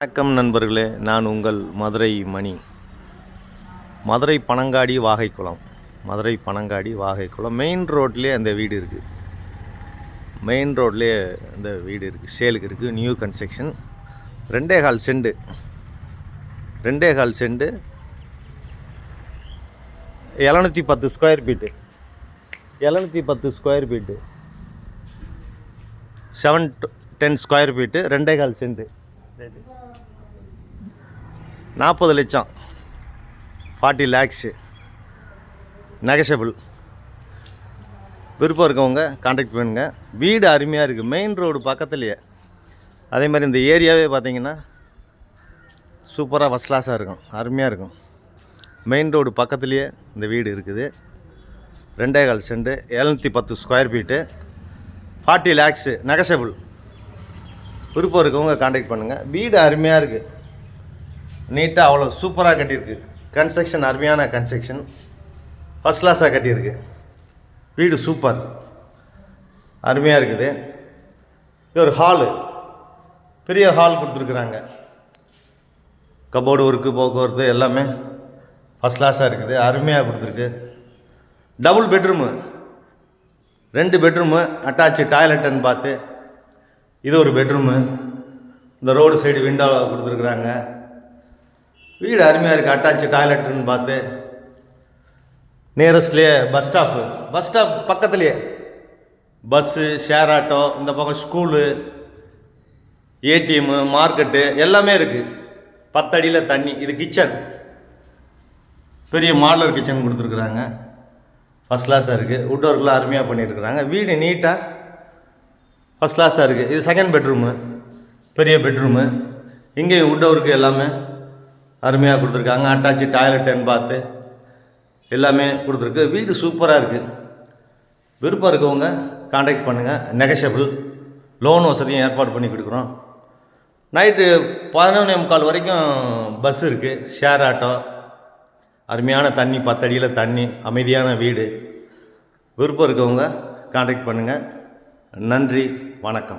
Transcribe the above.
வணக்கம் நண்பர்களே, நான் உங்கள் மதுரை மணி. மதுரை பனங்காடி வாகைக்குளம். மதுரை பனங்காடி வாகைக்குளம் மெயின் ரோட்லேயே அந்த வீடு இருக்குது. மெயின் ரோட்லேயே இந்த வீடு இருக்குது, சேலுக்கு இருக்குது. New construction. 2.25 cent. 2.25 cent, 710 square feet. 710 square feet, 710 square feet, 2.25 cent. 40 லட்சம், 40 லேக்ஸு, நெகஷபிள். விருப்பம் இருக்கவங்க கான்டாக்ட் பண்ணுங்க. வீடு அருமையாக இருக்குது, மெயின் ரோடு பக்கத்துலேயே. அதே மாதிரி இந்த ஏரியாவே பார்த்தீங்கன்னா சூப்பராக ஃபஸ்ட் கிளாஸாக இருக்கும், அருமையாக இருக்கும். மெயின் ரோடு பக்கத்துலேயே இந்த வீடு இருக்குது. 2.25 cent, 710 square feet, 40 lakhs, negotiable. விருப்பம் இருக்கவங்க கான்டாக்ட் பண்ணுங்கள். வீடு அருமையாக இருக்குது, நீட்டாக அவ்வளோ சூப்பராக கட்டியிருக்கு. கன்ஸ்ட்ரக்ஷன் அருமையான கன்ஸ்ட்ரக்ஷன், ஃபஸ்ட் கிளாஸாக கட்டியிருக்கு. வீடு சூப்பர், அருமையாக இருக்குது. இது ஒரு ஹாலு, பெரிய ஹால் கொடுத்துருக்குறாங்க. கபோர்டு ஒர்க்கு, போக்குவரத்து எல்லாமே ஃபஸ்ட் கிளாஸாக இருக்குது, அருமையாக கொடுத்துருக்கு. டபுள் பெட்ரூமு, 2 பெட்ரூமு, அட்டாச்சு டாய்லெட்டுன்னு பார்த்து இது ஒரு பெட்ரூமு. இந்த ரோடு சைடு விண்டோ கொடுத்துருக்குறாங்க. வீடு அருமையாக இருக்குது, அட்டாச்சு டாய்லெட்டுன்னு பார்த்து. நியரஸ்ட்லேயே பஸ் ஸ்டாப் பக்கத்துலேயே பஸ்ஸு, ஷேர் ஆட்டோ, இந்த பக்கம் ஸ்கூலு, ஏடிஎம்மு, மார்க்கெட்டு எல்லாமே இருக்குது. 10 அடியில் தண்ணி. இது கிச்சன், பெரிய மாடலர் கிச்சன் கொடுத்துருக்குறாங்க. ஃபஸ்ட் கிளாஸாக இருக்குது. வுட் ஒர்க்லாம் அருமையாக பண்ணியிருக்கிறாங்க. வீடு நீட்டாக ஃபஸ்ட் கிளாஸாக இருக்குது. இது செகண்ட் பெட்ரூமு, பெரிய பெட்ரூமு. இங்கேயும் வுட் ஒர்க்கு எல்லாமே அருமையாக கொடுத்துருக்காங்க. அட்டாச்சு டாய்லெட்டுன்னு பார்த்து எல்லாமே கொடுத்துருக்கு. வீடு சூப்பராக இருக்குது. விருப்பம் இருக்கவங்க கான்டாக்ட் பண்ணுங்கள். நெகஷபிள். லோன் வசதியும் ஏற்பாடு பண்ணி கொடுக்குறோம். நைட்டு 11:45 வரைக்கும் பஸ் இருக்குது, ஷேர் ஆட்டோ. அருமையான தண்ணி, 10 அடியில் தண்ணி, அமைதியான வீடு. விருப்பம் இருக்கவங்க கான்டாக்ட் பண்ணுங்கள். நன்றி, வணக்கம்.